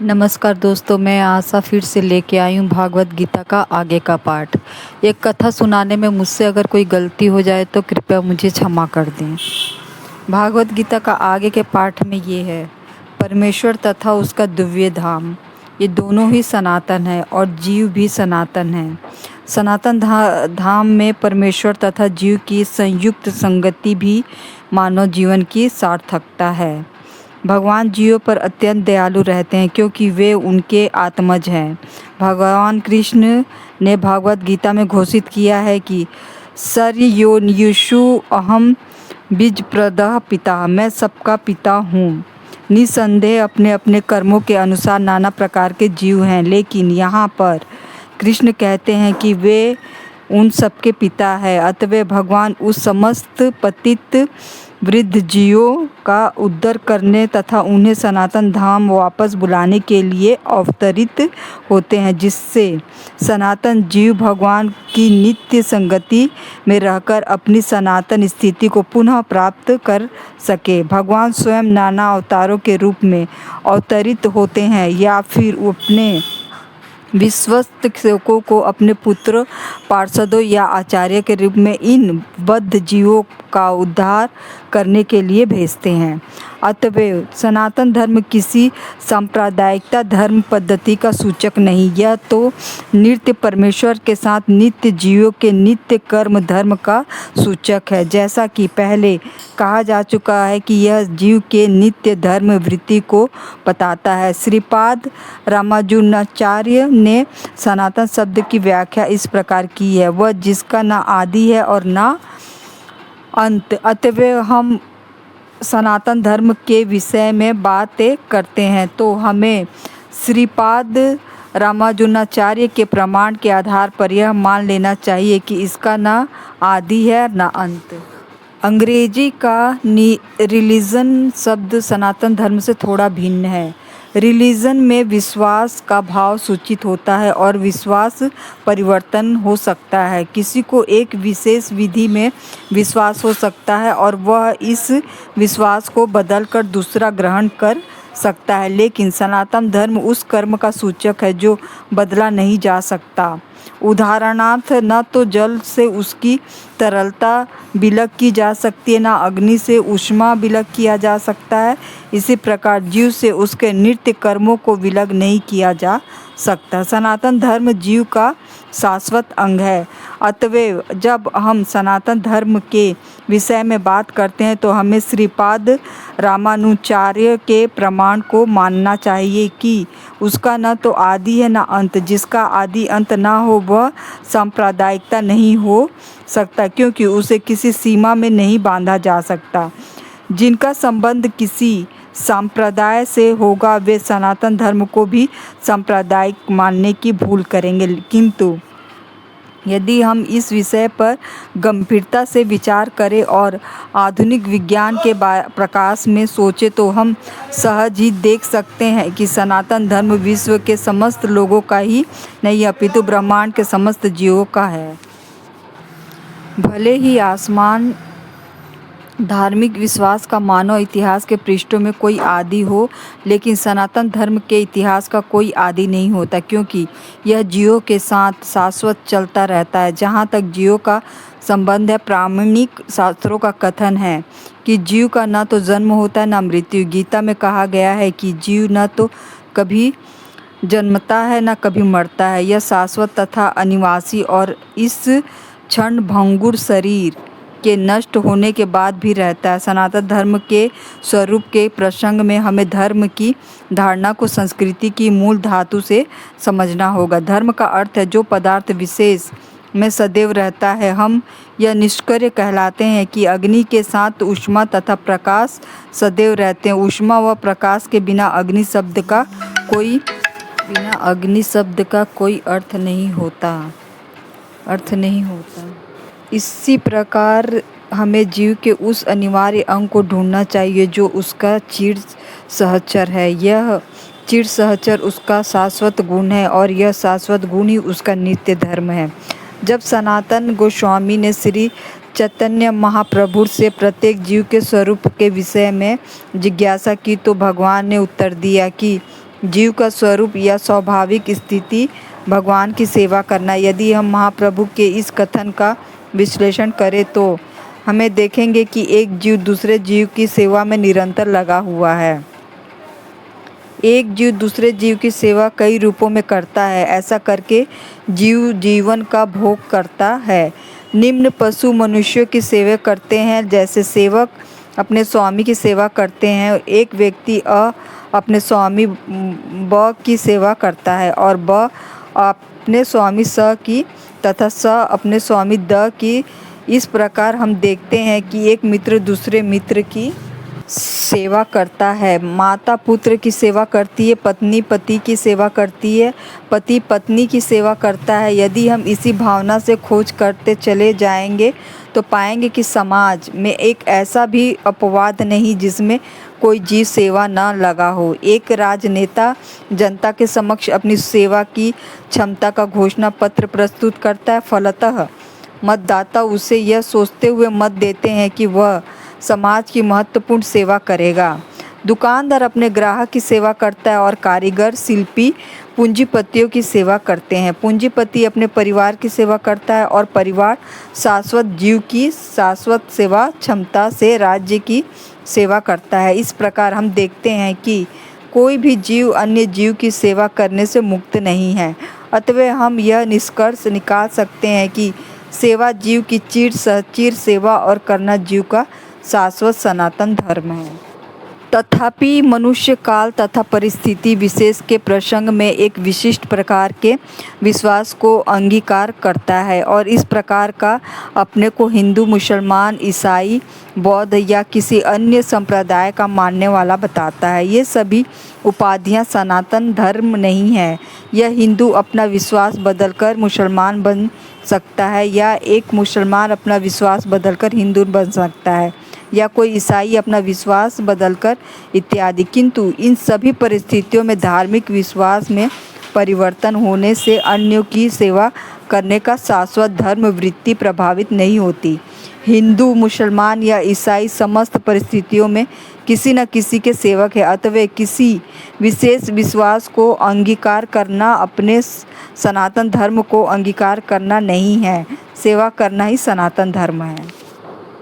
नमस्कार दोस्तों, मैं आशा फिर से लेके आई हूँ भागवत गीता का आगे का पाठ। एक कथा सुनाने में मुझसे अगर कोई गलती हो जाए तो कृपया मुझे क्षमा कर दें। भागवत गीता का आगे के पाठ में ये है, परमेश्वर तथा उसका दिव्य धाम, ये दोनों ही सनातन है और जीव भी सनातन है। सनातन धाम में परमेश्वर तथा जीव की संयुक्त संगति भी मानव जीवन की सार्थकता है। भगवान जीवों पर अत्यंत दयालु रहते हैं क्योंकि वे उनके आत्मज हैं। भगवान कृष्ण ने भागवत गीता में घोषित किया है कि सर्वयोनिषु अहम बीजप्रदः पिता, मैं सबका पिता हूँ। निसंदेह अपने अपने कर्मों के अनुसार नाना प्रकार के जीव हैं, लेकिन यहाँ पर कृष्ण कहते हैं कि वे उन सबके पिता है। अतः भगवान उस समस्त पतित वृद्ध जीवों का उद्धार करने तथा उन्हें सनातन धाम वापस बुलाने के लिए अवतरित होते हैं, जिससे सनातन जीव भगवान की नित्य संगति में रहकर अपनी सनातन स्थिति को पुनः प्राप्त कर सके। भगवान स्वयं नाना अवतारों के रूप में अवतरित होते हैं या फिर अपने विश्वस्त सेवकों को अपने पुत्र, पार्षदों या आचार्य के रूप में इन बद्ध जीवों का उद्धार करने के लिए भेजते हैं। अतएव सनातन धर्म किसी सांप्रदायिकता धर्म पद्धति का सूचक नहीं, यह तो नित्य परमेश्वर के साथ नित्य जीवों के नित्य कर्म धर्म का सूचक है। जैसा कि पहले कहा जा चुका है कि यह जीव के नित्य धर्म वृत्ति को बताता है। श्रीपाद रामानुजाचार्य ने सनातन शब्द की व्याख्या इस प्रकार की है, वह जिसका न आदि है और न अंत। अतएव हम सनातन धर्म के विषय में बातें करते हैं तो हमें श्रीपाद रामानुजाचार्य के प्रमाण के आधार पर यह मान लेना चाहिए कि इसका न आदि है न अंत। अंग्रेजी का रिलीजन शब्द सनातन धर्म से थोड़ा भिन्न है। रिलीजन में विश्वास का भाव सूचित होता है और विश्वास परिवर्तन हो सकता है। किसी को एक विशेष विधि में विश्वास हो सकता है और वह इस विश्वास को बदलकर दूसरा ग्रहण कर सकता है, लेकिन सनातन धर्म उस कर्म का सूचक है जो बदला नहीं जा सकता। उदाहरणार्थ, न तो जल से उसकी तरलता विलग की जा सकती है, न अग्नि से ऊष्मा विलग किया जा सकता है। इसी प्रकार जीव से उसके नित्य कर्मों को विलग नहीं किया जा सकता। सनातन धर्म जीव का शाश्वत अंग है। अतएव जब हम सनातन धर्म के विषय में बात करते हैं तो हमें श्रीपाद रामानुजाचार्य के प्रमाण को मानना चाहिए कि उसका न तो आदि है न अंत। जिसका आदि अंत न हो वह सांप्रदायिकता नहीं हो सकता, क्योंकि उसे किसी सीमा में नहीं बांधा जा सकता। जिनका संबंध किसी संप्रदाय से होगा वे सनातन धर्म को भी सांप्रदायिक मानने की भूल करेंगे। किंतु यदि हम इस विषय पर गंभीरता से विचार करें और आधुनिक विज्ञान के प्रकाश में सोचें तो हम सहज ही देख सकते हैं कि सनातन धर्म विश्व के समस्त लोगों का ही नहीं अपितु ब्रह्मांड के समस्त जीवों का है। भले ही आसमान धार्मिक विश्वास का मानव इतिहास के पृष्ठों में कोई आदि हो, लेकिन सनातन धर्म के इतिहास का कोई आदि नहीं होता, क्योंकि यह जीवों के साथ शाश्वत चलता रहता है। जहाँ तक जीवों का संबंध है, प्रामाणिक शास्त्रों का कथन है कि जीव का न तो जन्म होता है न मृत्यु। गीता में कहा गया है कि जीव न तो कभी जन्मता है न कभी मरता है, यह शाश्वत तथा अनिवासी और इस क्षण भंगुर शरीर के नष्ट होने के बाद भी रहता है। सनातन धर्म के स्वरूप के प्रसंग में हमें धर्म की धारणा को संस्कृति की मूल धातु से समझना होगा। धर्म का अर्थ है जो पदार्थ विशेष में सदैव रहता है। हम यह निष्कर्ष कहलाते हैं कि अग्नि के साथ ऊष्मा तथा प्रकाश सदैव रहते हैं। ऊष्मा व प्रकाश के बिना अग्नि शब्द का कोई अर्थ नहीं होता। इसी प्रकार हमें जीव के उस अनिवार्य अंग को ढूंढना चाहिए जो उसका चिर सहचर है। यह चिर सहचर उसका शाश्वत गुण है और यह शाश्वत गुण ही उसका नित्य धर्म है। जब सनातन गोस्वामी ने श्री चैतन्य महाप्रभु से प्रत्येक जीव के स्वरूप के विषय में जिज्ञासा की तो भगवान ने उत्तर दिया कि जीव का स्वरूप या स्वाभाविक स्थिति भगवान की सेवा करना। यदि हम महाप्रभु के इस कथन का विश्लेषण करें तो हमें देखेंगे कि एक जीव दूसरे जीव की सेवा में निरंतर लगा हुआ है। एक जीव दूसरे जीव की सेवा कई रूपों में करता है। ऐसा करके जीव जीवन का भोग करता है। निम्न पशु मनुष्यों की सेवा करते हैं, जैसे सेवक अपने स्वामी की सेवा करते हैं। एक व्यक्ति अपने स्वामी ब की सेवा करता है और ब अपने स्वामी स की तथा स अपने स्वामी द की। इस प्रकार हम देखते हैं कि एक मित्र दूसरे मित्र की सेवा करता है। माता पुत्र की सेवा करती है, पत्नी पति की सेवा करती है, पति पत्नी की सेवा करता है। यदि हम इसी भावना से खोज करते चले जाएंगे तो पाएंगे कि समाज में एक ऐसा भी अपवाद नहीं जिसमें कोई जीव सेवा न लगा हो। एक राजनेता जनता के समक्ष अपनी सेवा की क्षमता का घोषणा पत्र प्रस्तुत करता है। फलतः मतदाता उसे यह सोचते हुए मत देते हैं कि वह समाज की महत्वपूर्ण सेवा करेगा। दुकानदार अपने ग्राहक की सेवा करता है और कारीगर शिल्पी पूंजीपतियों की सेवा करते हैं। पूंजीपति अपने परिवार की सेवा करता है और परिवार शाश्वत जीव की शाश्वत सेवा क्षमता से राज्य की सेवा करता है। इस प्रकार हम देखते हैं कि कोई भी जीव अन्य जीव की सेवा करने से मुक्त नहीं है। अतः हम यह निष्कर्ष निकाल सकते हैं कि सेवा जीव की चिर सेवा और करना जीव का शाश्वत सनातन धर्म है। तथापि मनुष्य काल तथा परिस्थिति विशेष के प्रसंग में एक विशिष्ट प्रकार के विश्वास को अंगीकार करता है और इस प्रकार का अपने को हिंदू, मुसलमान, ईसाई, बौद्ध या किसी अन्य संप्रदाय का मानने वाला बताता है। ये सभी उपाधियां सनातन धर्म नहीं है। यह हिंदू अपना विश्वास बदलकर मुसलमान बन सकता है या एक मुसलमान अपना विश्वास बदलकर हिंदू बन सकता है या कोई ईसाई अपना विश्वास बदलकर इत्यादि। किंतु इन सभी परिस्थितियों में धार्मिक विश्वास में परिवर्तन होने से अन्यों की सेवा करने का शाश्वत धर्म वृत्ति प्रभावित नहीं होती। हिंदू, मुसलमान या ईसाई समस्त परिस्थितियों में किसी न किसी के सेवक है। अतः किसी विशेष विश्वास को अंगीकार करना अपने सनातन धर्म को अंगीकार करना नहीं है। सेवा करना ही सनातन धर्म है।